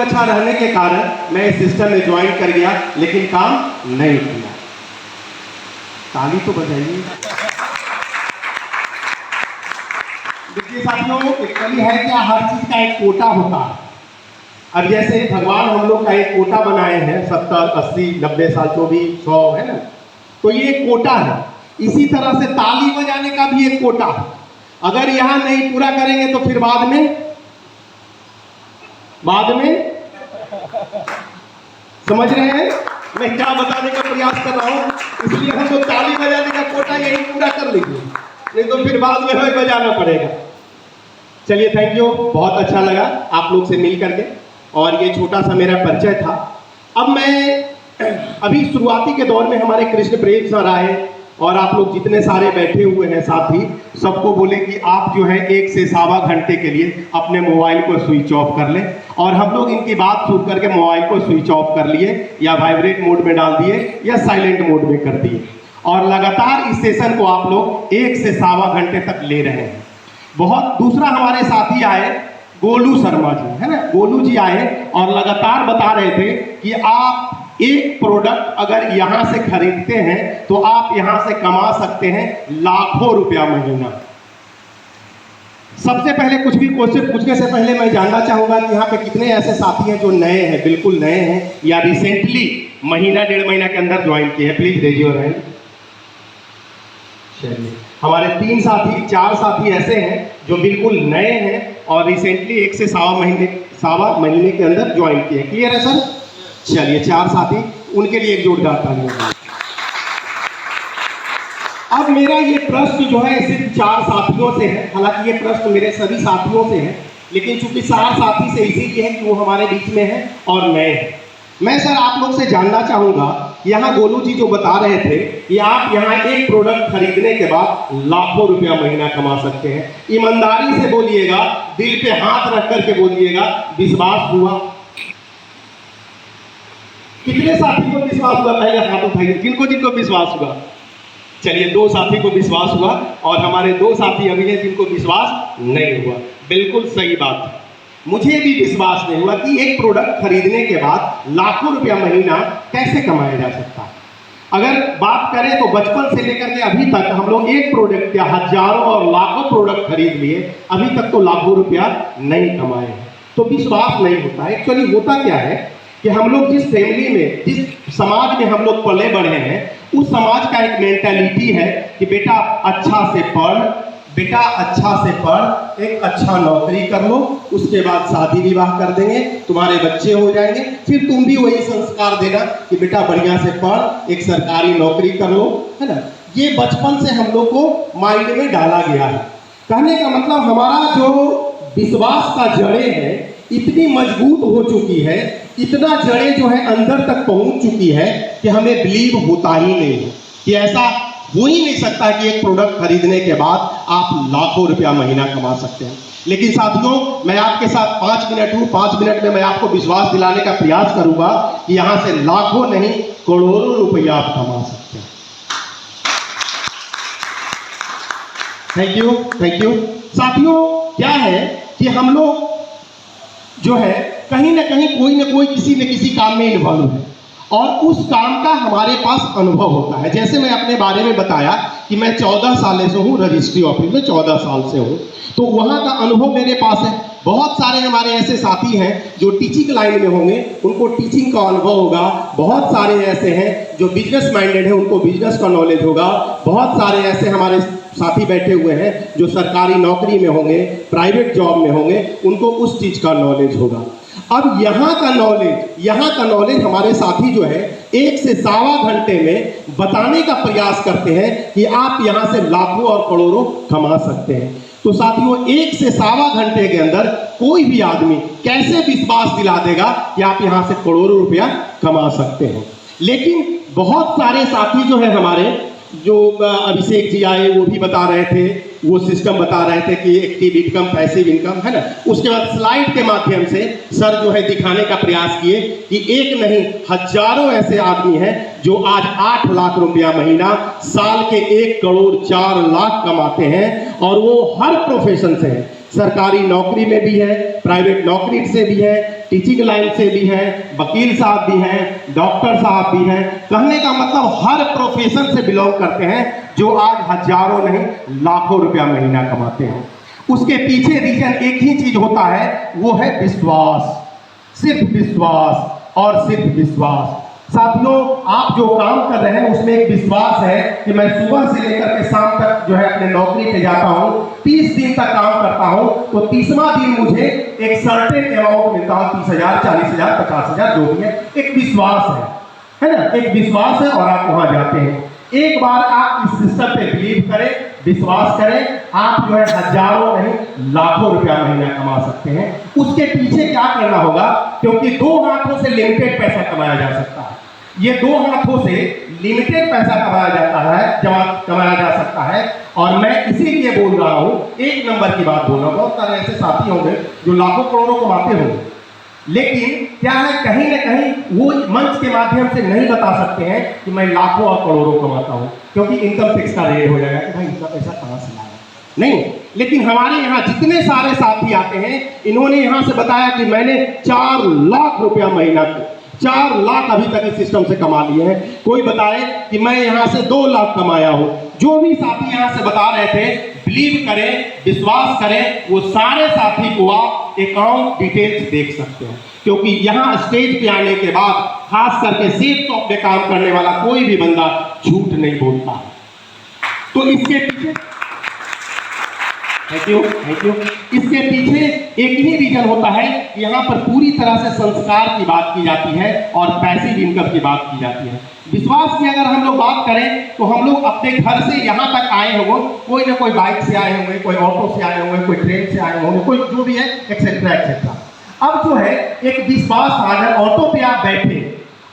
अच्छा रहने के कारण मैं इस सिस्टम में ज्वाइन कर गया, लेकिन काम नहीं किया। ताली तो बजाइए। देखिए साथियों, एक्चुअली है क्या, हर चीज का एक कोटा होता है। अब जैसे भगवान हम लोग का एक कोटा बनाए हैं 70, 80, 90 साल, 24, 100, है ना, तो ये एक कोटा है। इसी तरह से ताली बजाने का भी एक कोटा है। अगर यहां नहीं पूरा करेंगे तो फिर बाद में समझ रहे हैं मैं क्या बताने का प्रयास कर रहा हूं। इसलिए हम लोग ताली बजाने का कोटा यही पूरा कर लीजिए, नहीं तो फिर बाद में हमें बजाना पड़ेगा। चलिए, थैंक यू, बहुत अच्छा लगा आप लोग से मिल करके, और ये छोटा सा मेरा परिचय था। अब मैं अभी शुरुआती के दौर में हमारे कृष्ण प्रेम सर आए, और आप लोग जितने सारे बैठे हुए हैं साथी, सबको बोले कि आप जो है 1 से 1.25 घंटे के लिए अपने मोबाइल को स्विच ऑफ कर लें। और हम लोग इनकी बात सुन करके मोबाइल को स्विच ऑफ कर लिए, या वाइब्रेट मोड में डाल दिए, या साइलेंट मोड में कर दिए, और लगातार इस सेशन को आप लोग 1 से 1.25 घंटे तक ले रहे हैं। बहुत दूसरा हमारे साथी आए गोलू शर्मा जी, है ना, गोलू जी आए और लगातार बता रहे थे कि आप एक प्रोडक्ट अगर यहां से खरीदते हैं तो आप यहां से कमा सकते हैं लाखों रुपया महीना। सबसे पहले कुछ भी क्वेश्चन पूछने से पहले मैं जानना चाहूंगा कि यहाँ पे कितने ऐसे साथी हैं जो नए हैं, बिल्कुल नए हैं, या रिसेंटली महीना 1.5 महीना के अंदर ज्वाइन किए हैं। Please raise your hand. चलिए, हमारे 3 साथी 4 साथी ऐसे हैं जो बिल्कुल नए हैं और रिसेंटली 1 से 1.25 महीने के अंदर ज्वाइन किए। क्लियर है सर? चलिए, 4 साथी, उनके लिए एक जोरदार तालियां। अब मेरा ये प्रश्न जो है सिर्फ 4 साथियों से है, हालांकि ये प्रश्न मेरे सभी साथियों से है, लेकिन चूंकि 4 साथी से इसीलिए है कि वो हमारे बीच में है और नए हैं। मैं सर आप लोग से जानना चाहूंगा, यहाँ गोलू जी जो बता रहे थे कि आप यहाँ एक प्रोडक्ट खरीदने के बाद लाखों रुपया महीना कमा सकते हैं। ईमानदारी से बोलिएगा, दिल पे हाथ रख करके बोलिएगा, विश्वास हुआ? कितने साथी को विश्वास हुआ? पहले हाथ उठाइए, जिनको जिनको विश्वास हुआ। चलिए, 2 साथी को विश्वास हुआ, और हमारे 2 साथी अभी हैं जिनको विश्वास नहीं हुआ। बिल्कुल सही बात है, मुझे भी विश्वास नहीं हुआ कि एक प्रोडक्ट खरीदने के बाद लाखों रुपया महीना कैसे कमाया जा सकता है। अगर बात करें तो बचपन से लेकर के अभी तक हम लोग एक प्रोडक्ट या हजारों और लाखों प्रोडक्ट खरीद लिए, अभी तक तो लाखों रुपया नहीं कमाए हैं, तो विश्वास नहीं होता है। एक्चुअली होता क्या है कि हम लोग जिस फैमिली में, जिस समाज में हम लोग पले बढ़े हैं, उस समाज का एक मेंटालिटी है कि बेटा अच्छा से पढ़, बेटा अच्छा से पढ़, एक अच्छा नौकरी कर लो, उसके बाद शादी विवाह कर देंगे, तुम्हारे बच्चे हो जाएंगे, फिर तुम भी वही संस्कार देना कि बेटा बढ़िया से पढ़, एक सरकारी नौकरी कर लो, है ना। ये बचपन से हम लोग को माइंड में डाला गया है। कहने का मतलब हमारा जो विश्वास का जड़ें है इतनी मजबूत हो चुकी है, इतना जड़ें जो है अंदर तक पहुंच चुकी है कि हमें बिलीव होता ही नहीं है कि ऐसा हो ही नहीं सकता कि एक प्रोडक्ट खरीदने के बाद आप लाखों रुपया महीना कमा सकते हैं। लेकिन साथियों, मैं आपके साथ 5 मिनट हूं, 5 मिनट में मैं आपको विश्वास दिलाने का प्रयास करूंगा कि यहां से लाखों नहीं करोड़ों रुपया आप कमा सकते हैं। Thank you, thank you. साथियों, क्या है कि हम लोग जो है कहीं ना कहीं कोई ना कोई किसी न किसी काम में इन्वॉल्व है, और उस काम का हमारे पास अनुभव होता है। जैसे मैं अपने बारे में बताया कि मैं 14 साल से हूँ रजिस्ट्री ऑफिस में, 14 साल से हूँ, तो वहाँ का अनुभव मेरे पास है। बहुत सारे हमारे ऐसे साथी हैं जो टीचिंग लाइन में होंगे, उनको टीचिंग का अनुभव होगा। बहुत सारे ऐसे हैं जो बिजनेस माइंडेड है, उनको बिजनेस का नॉलेज होगा। बहुत सारे ऐसे हमारे साथी बैठे हुए हैं जो सरकारी नौकरी में होंगे, प्राइवेट जॉब में होंगे, उनको उस चीज का नॉलेज होगा। अब यहाँ का नॉलेज हमारे साथी जो है 1 से 1.25 घंटे में बताने का प्रयास करते हैं कि आप यहाँ से लाखों और करोड़ों कमा सकते हैं। तो साथियों, 1 से 1.25 घंटे के अंदर कोई भी आदमी कैसे विश्वास दिला देगा कि आप यहाँ से करोड़ों रुपया कमा सकते हैं। लेकिन बहुत सारे साथी जो है हमारे, जो अभिषेक जी आए वो भी बता रहे थे, वो सिस्टम बता रहे थे कि एक्टिव इनकम, पैसिव इनकम, है ना। उसके बाद स्लाइड के माध्यम से सर जो है दिखाने का प्रयास किए कि एक नहीं हजारों ऐसे आदमी हैं जो आज 8 लाख रुपया महीना, साल के 1 करोड़ 4 लाख कमाते हैं, और वो हर प्रोफेशन से हैं, सरकारी नौकरी में भी है, प्राइवेट नौकरी से भी है, टीचिंग लाइन से भी है, वकील साहब भी हैं, डॉक्टर साहब भी हैं। कहने का मतलब हर प्रोफेशन से बिलोंग करते हैं, जो आज हजारों नहीं लाखों रुपया महीना कमाते हैं। उसके पीछे रीजन एक ही चीज होता है, वो है विश्वास, सिर्फ विश्वास और सिर्फ विश्वास। साथियों, आप जो काम कर रहे हैं उसमें एक विश्वास है कि मैं सुबह से लेकर के शाम तक जो है अपने नौकरी पे जाता हूँ, 30 दिन तक काम करता हूँ, तो 30वां दिन मुझे एक सर्टेन अमाउंट मिलता है, 30,000, 40,000, 50,000 जो भी है। एक विश्वास है ना, एक विश्वास है और आप वहां जाते हैं। एक बार आप इस सिस्टम पे बिलीव करें, विश्वास करें, आप जो है हजारों नहीं लाखों रुपया महीना कमा सकते हैं। उसके पीछे क्या करना होगा, क्योंकि 2 हाथों से लिमिटेड पैसा कमाया जा सकता है। ये 2 हाथों से लिमिटेड पैसा कमाया जाता है, कमाया जा सकता है। और मैं इसीलिए बोल रहा हूं, 1 नंबर की बात बोल रहा हूं। बहुत सारे ऐसे साथी होंगे जो लाखों करोड़ों कमाते होंगे, लेकिन क्या है, कहीं ना कहीं वो मंच के माध्यम से नहीं बता सकते हैं कि मैं लाखों और करोड़ों कमाता हूं, क्योंकि इनकम टैक्स का रेट हो जाएगा कि भाई इनका पैसा कहां से लाया। नहीं, लेकिन हमारे यहाँ जितने सारे साथी आते हैं, इन्होंने यहाँ से बताया कि मैंने 4 लाख रुपया महीना, 4 लाख अभी तक इस सिस्टम से कमा लिए हैं। कोई बताए कि मैं यहाँ से 2 लाख कमाया हूँ। जो भी साथी यहाँ से बता रहे थे, बिलीव करें, विश्वास करें, वो सारे साथी को आप अकाउंट डिटेल्स देख सकते हैं। क्योंकि यहाँ स्टेज पे आने के बाद खास करके सेफ टॉप पे काम करने वाला कोई भी बंदा झूठ नहीं बोलता। तो इसके पीछे थैंक यू। इसके पीछे एक ही रीजन होता है कि यहाँ पर पूरी तरह से संस्कार की बात की जाती है और पैसिव इनकम की बात की जाती है। विश्वास की अगर हम लोग बात करें तो हम लोग अपने घर से यहाँ तक आए होंगे, कोई ना कोई बाइक से आए होंगे, कोई ऑटो से आए होंगे, कोई ट्रेन से आए होंगे, कोई जो भी है, एक्सेट्रा एक्सेट्रा। अब जो है एक विश्वास आ जाए, ऑटो पे आप बैठे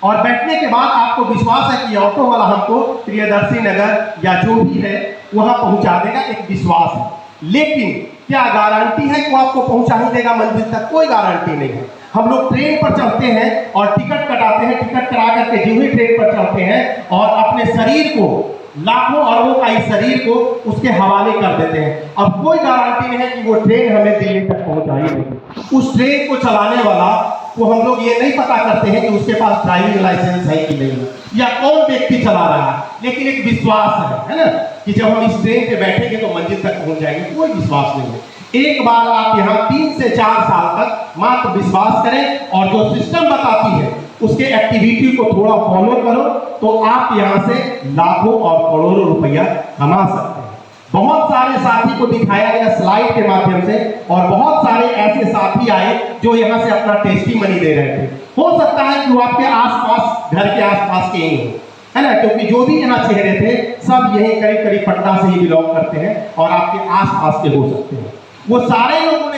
और बैठने के बाद आपको विश्वास है कि ऑटो वाला हमको प्रियदर्शी नगर या जो भी है वहां पहुंचा देगा, एक विश्वास है। लेकिन क्या गारंटी है कि वो आपको पहुंचा ही देगा मंजिल तक? कोई गारंटी नहीं है। हम लोग ट्रेन पर चढ़ते हैं और टिकट कटाते हैं, टिकट करा करके जो ही ट्रेन पर चढ़ते हैं और अपने शरीर को, लाखों अरबों का इस शरीर को उसके हवाले कर देते हैं। अब कोई गारंटी नहीं है कि वो ट्रेन हमें दिल्ली तक पहुंचाएगी। उस ट्रेन को चलाने वाला को हम लोग ये नहीं पता करते हैं कि उसके पास ड्राइविंग लाइसेंस है कि नहीं, या कौन व्यक्ति चला रहा है, लेकिन एक विश्वास है ना, कि जब हम इस ट्रेन पे बैठेंगे तो मंजिल तक पहुंच जाएंगे। कोई विश्वास नहीं है। एक बार आप यहाँ 3 से 4 साल तक मात्र विश्वास करें और जो सिस्टम बताती है उसके एक्टिविटी को थोड़ा फॉलो करो, तो आप यहाँ से लाखों और करोड़ों रुपया कमा सकते हैं। बहुत सारे साथी को दिखाया गया स्लाइड के माध्यम से, और बहुत सारे ऐसे साथी आए जो यहाँ से अपना टेस्टिमनी दे रहे थे। हो सकता है कि वो आपके आसपास, घर के आसपास के ही हो, है ना, क्योंकि जो भी यहाँ चेहरे थे सब यही करीब करीब पटना से ही बिलोंग करते हैं और आपके आसपास के हो सकते हैं। वो सारे लोगों ने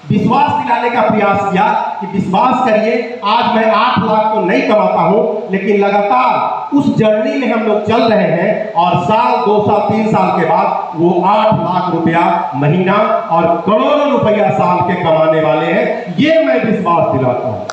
विश्वास दिलाने का प्रयास किया कि विश्वास करिए, आज मैं 8 लाख तो नहीं कमाता हूं, लेकिन लगातार उस जर्नी में हम लोग चल रहे हैं और साल, 2 साल, 3 साल के बाद वो 8 लाख रुपया महीना और करोड़ों रुपया साल के कमाने वाले हैं। ये मैं विश्वास दिलाता हूं।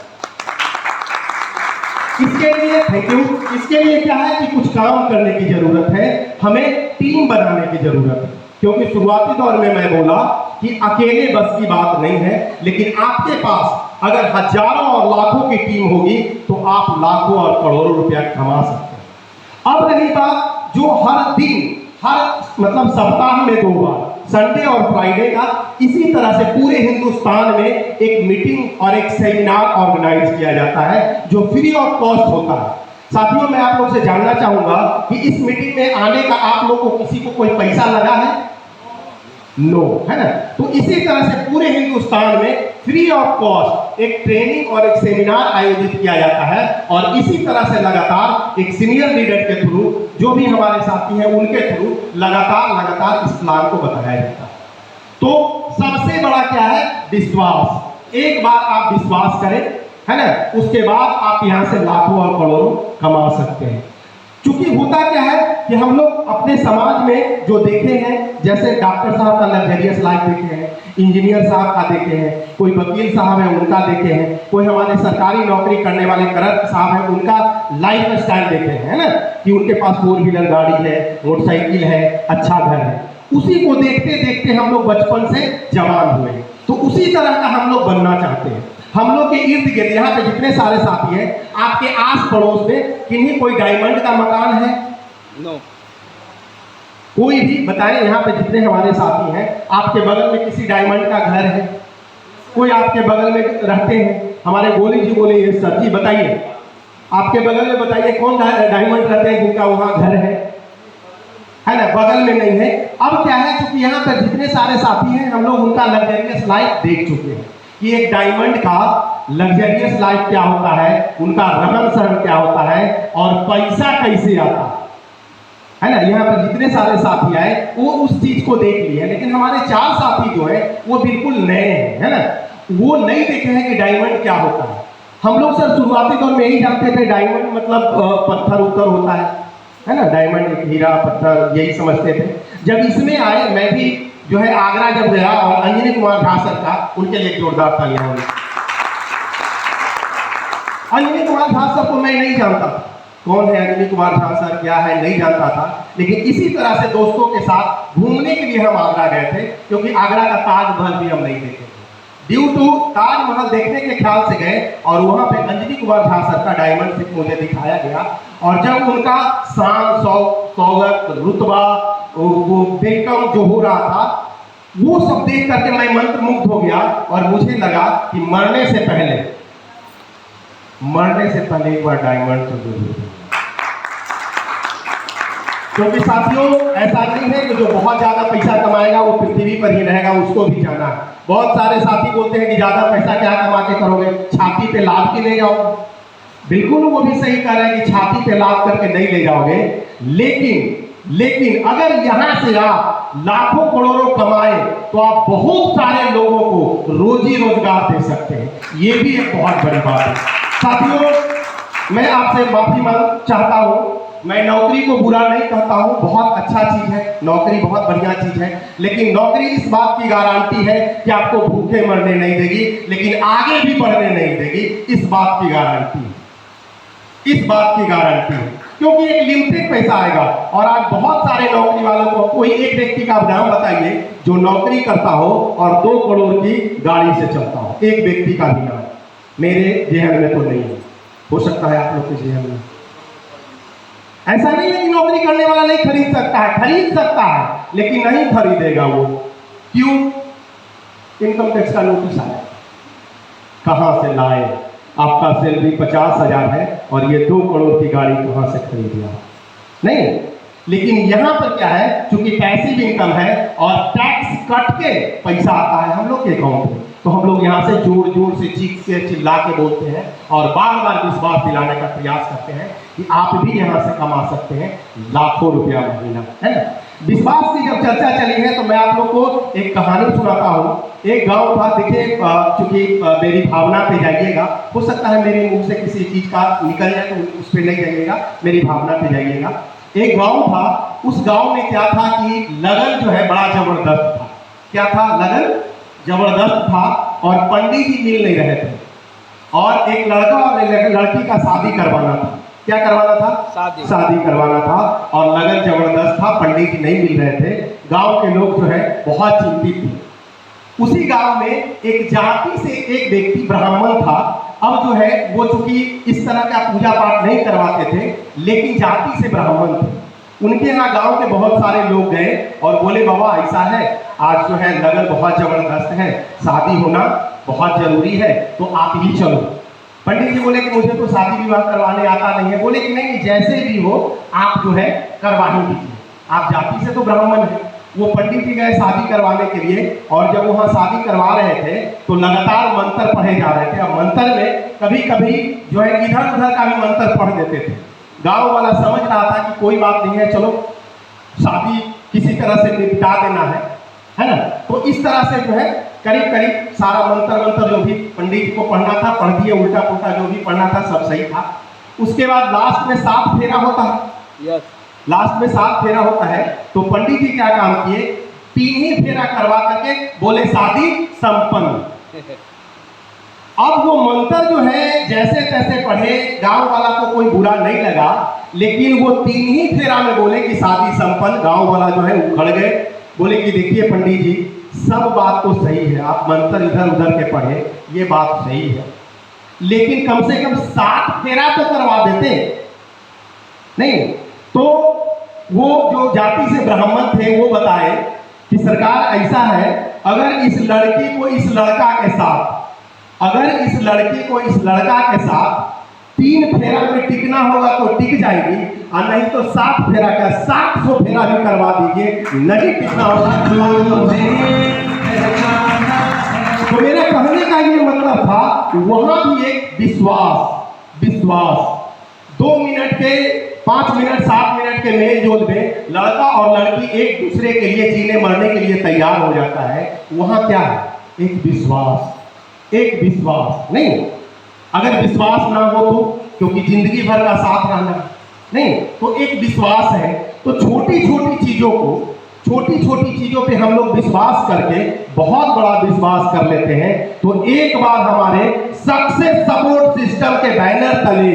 इसके लिए थैंक यू। इसके लिए क्या है कि कुछ काम करने की जरूरत है, हमें टीम बनाने की जरूरत है। क्योंकि शुरुआती दौर में मैं बोला कि अकेले बस की बात नहीं है, लेकिन आपके पास अगर हजारों और लाखों की टीम होगी तो आप लाखों और करोड़ों रुपया कमा सकते हैं। अब रही बात जो हर दिन, मतलब सप्ताह में 2 बार, संडे और फ्राइडे का, इसी तरह से पूरे हिंदुस्तान में एक मीटिंग और एक सेमिनार ऑर्गेनाइज किया जाता है जो फ्री ऑफ कॉस्ट होता है। साथियों, मैं आप लोग से जानना चाहूंगा कि इस मीटिंग में आने का आप लोग को किसी को कोई पैसा लगा है? नो, है ना। तो इसी तरह से पूरे हिंदुस्तान में फ्री ऑफ कॉस्ट एक ट्रेनिंग और एक सेमिनार आयोजित किया जाता है, और इसी तरह से लगातार एक सीनियर लीडर के थ्रू, जो भी हमारे साथी हैं उनके थ्रू लगातार इस प्लान को बताया जाता है। तो सबसे बड़ा क्या है? विश्वास। एक बार आप विश्वास करें, है ना, उसके बाद आप यहाँ से लाखों और करोड़ों कमा सकते हैं। क्योंकि होता क्या है कि हम लोग अपने समाज में जो देखे हैं, जैसे डॉक्टर साहब का लग्जरियस लाइफ देखे हैं, इंजीनियर साहब का देखे हैं, कोई वकील साहब है उनका देखे हैं, कोई हमारे सरकारी नौकरी करने वाले क्लर्क साहब हैं उनका लाइफ स्टाइल देखे हैं, है ना, कि उनके पास 4 व्हीलर गाड़ी है, मोटरसाइकिल है, अच्छा घर है। उसी को देखते देखते हम लोग बचपन से जवान हुए। तो उसी तरह का हम लोग बनना चाहते हैं। हम लोग के इर्द गिर्द यहाँ पे जितने सारे साथी हैं, आपके आस पड़ोस में किन्हीं कोई डायमंड का मकान है? नो। कोई भी बताएं, यहाँ पे जितने हमारे साथी हैं, आपके बगल में किसी डायमंड का घर है? कोई आपके बगल में रहते हैं? हमारे गोली जी बोले, ये सर जी बताइए, आपके बगल में बताइए कौन डायमंड रहते हैं जिनका वहां घर है ना? बगल में नहीं है। अब क्या है, क्योंकि यहाँ पर जितने सारे साथी हैं, हम लोग उनका लग्जरियस लाइफ देख चुके हैं कि एक डायमंड का लग्जरियस लाइफ क्या होता है, उनका रहन सहन क्या होता है और पैसा कैसे आता है ना। यहाँ पर जितने सारे साथी आए वो उस चीज को देख लिए, लेकिन हमारे 4 साथी जो है वो बिल्कुल नए हैं, है ना। वो नहीं देखे हैं कि डायमंड क्या होता है। हम लोग सर शुरुआती दौर में यही जानते थे डायमंड मतलब पत्थर उत्तर होता है ना। डायमंड एक हीरा पत्थर यही समझते थे। जब इसमें आए, मैं भी जो है आगरा जब गया और अंजनी कुमार झा सर का, उनके लिए जोरदार तालियां होंगी। अंजनी कुमार झा सर को मैं नहीं जानता था, कौन है अंजनी कुमार झा सर, क्या है, नहीं जानता था। लेकिन इसी तरह से दोस्तों के साथ घूमने के लिए हम आगरा गए थे, क्योंकि आगरा का ताजमहल भी हम नहीं देखे थे। ड्यू टू ताजमहल देखने के ख्याल से गए और वहां पे अंजनी कुमार झा सर का डायमंड सिर्फ मुझे दिखाया गया। और जब उनका शान सौगत रुतबा वो वेलकम जो हो रहा था, वो सब देख करके मैं मंत्रमुग्ध हो गया। और मुझे लगा कि मरने से पहले एक बार डायमंड तो जरूर। क्योंकि साथियों, ऐसा नहीं है कि जो बहुत ज्यादा पैसा कमाएगा वो पृथ्वी पर ही रहेगा, उसको भी जाना है। बहुत सारे साथी बोलते हैं कि ज्यादा पैसा क्या कमा के करोगे, छाती पे लाद के ले जाओ। बिल्कुल वो भी सही कह रहे हैं कि छाती पे लाद करके नहीं ले जाओगे, लेकिन अगर यहां से आप लाखों करोड़ों कमाए तो आप बहुत सारे लोगों को रोजी रोजगार दे सकते हैं। ये भी एक बहुत बड़ी बात है। साथियों, मैं आपसे माफी मांग चाहता हूं। मैं नौकरी को बुरा नहीं कहता हूं, बहुत अच्छा चीज है, नौकरी बहुत बढ़िया चीज है। लेकिन नौकरी इस बात की गारंटी है कि आपको भूखे मरने नहीं देगी, लेकिन आगे भी बढ़ने नहीं देगी। इस बात की गारंटी है, क्योंकि एक लिमिटेड पैसा आएगा। और आज बहुत सारे नौकरी वालों को, कोई एक व्यक्ति का नाम बताइए जो नौकरी करता हो और 2 करोड़ की गाड़ी से चलता हो। एक व्यक्ति का भी नाम मेरे जहन में तो नहीं है, हो सकता है आप लोग के जहन में। ऐसा नहीं है कि नौकरी करने वाला नहीं खरीद सकता है, खरीद सकता है, लेकिन नहीं खरीदेगा वो। क्यों? इनकम टैक्स का नोटिस आया, कहां से लाए, आपका सैलरी 50,000 है और ये 2 करोड़ की गाड़ी कहां से खरीद लिया? नहीं। लेकिन यहां पर क्या है, चूंकि पैसिव इनकम है और टैक्स कट के पैसा आता है हम लोग के अकाउंट में, तो हम लोग यहाँ से जोर जोर से चीख के चिल्ला के बोलते हैं और बार बार विश्वास दिलाने का प्रयास करते हैं कि आप भी यहाँ से कमा सकते हैं लाखों रुपया महीना, है ना। विश्वास की जब चर्चा चली है तो मैं आप लोग को एक कहानी सुनाता हूँ। एक गांव था, देखिए चूंकि मेरी भावना पे जाइएगा, हो सकता है मेरे मुंह से किसी चीज का निकल जाए तो उस पर नहीं जाइएगा, मेरी भावना पे जाइएगा। एक गांव था, उस गांव में क्या था कि लगन जो है बड़ा जबरदस्त था। क्या था? लगन जबरदस्त था और पंडित जी मिल नहीं रहे थे और एक लड़का और एक लड़की का शादी करवाना था। क्या करवाना था? शादी करवाना था और लगन जबरदस्त था, पंडित जी नहीं मिल रहे थे। गांव के लोग जो है बहुत चिंतित थे। उसी गांव में एक जाति से एक व्यक्ति ब्राह्मण था। अब जो है वो चूंकि इस तरह का पूजा पाठ नहीं करवाते थे, लेकिन जाति से ब्राह्मण थे। उनके यहाँ गांव के बहुत सारे लोग गए और बोले, बाबा ऐसा है, आज जो है लगन बहुत जबरदस्त है, शादी होना बहुत जरूरी है, तो आप ही चलो। पंडित जी बोले कि मुझे तो शादी विवाह करवाने आता नहीं है। बोले कि नहीं, जैसे भी हो आप जो है करवा ही दीजिए, आप जाति से तो ब्राह्मण है। वो पंडित जी गए शादी करवाने के लिए और जब वहाँ शादी करवा रहे थे तो लगातार मंत्र पढ़े जा रहे थे। अब मंत्र में कभी कभी जो है इधर उधर का भी मंत्र पढ़ देते थे। गांव वाला समझ रहा था कि कोई बात नहीं है, चलो शादी किसी तरह से निपटा देना है ना। तो इस तरह से जो है करीब करीब सारा मंत्र जो भी पंडित जी को पढ़ना था पढ़ दिए, उल्टा पुल्टा जो भी पढ़ना था सब सही था। उसके बाद लास्ट में 7 फेरा होता है। लास्ट में 7 फेरा होता है तो पंडित जी क्या काम किए, 3 ही फेरा करवा करके बोले शादी संपन्न। अब वो मंत्र जो है जैसे तैसे पढ़े, गांव वाला को कोई बुरा नहीं लगा, लेकिन वो 3 ही फेरा में बोले कि शादी संपन्न। गांव वाला जो है उखड़ गए, बोले कि देखिए पंडित जी, सब बात तो सही है, आप मंत्र इधर उधर के पढ़े, ये बात सही है, लेकिन कम से कम 7 फेरा तो करवा देते नहीं। तो वो जो जाति से ब्राह्मण थे वो बताए कि सरकार ऐसा है, अगर इस लड़की को इस लड़का के साथ, अगर इस लड़की को इस लड़का के साथ 3 फेरा में टिकना होगा तो टिक जाएगी, और नहीं तो 7 फेरा का 700 फेरा भी करवा दीजिए, नहीं टिकना होगा। तो मेरे कहने का ये मतलब था, वहां भी एक विश्वास 2 मिनट के, 5 मिनट 7 मिनट के मेल जोल में लड़का और लड़की एक दूसरे के लिए जीने मरने के लिए तैयार हो जाता है। वहां क्या है? एक विश्वास नहीं। अगर विश्वास ना हो तो, क्योंकि जिंदगी भर का साथ रहना नहीं, तो एक विश्वास है। तो छोटी छोटी चीजों पे हम लोग विश्वास करके बहुत बड़ा विश्वास कर लेते हैं। तो एक बार हमारे सक्सेस सपोर्ट सिस्टम के बैनर तले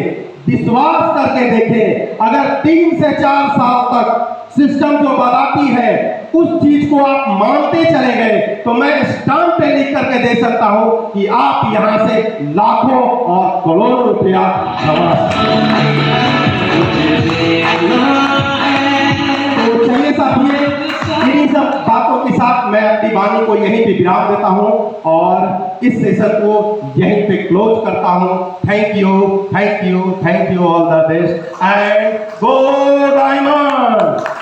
विश्वास करके देखें। अगर 3 से 4 साल तक सिस्टम जो बताती है उस चीज को आप मानते चले गए, तो मैं स्टाम्प पे लिख करके दे सकता हूं कि आप यहां से लाखों और करोड़ों रुपया कमा सकते हैं। तो चलिए साथियों, इन्हीं सब बातों के साथ मैं अपनी वाणी को यहीं पे विराम देता हूं और इस सेशन को यहीं पे क्लोज करता हूं। Thank you all the best and go diamond.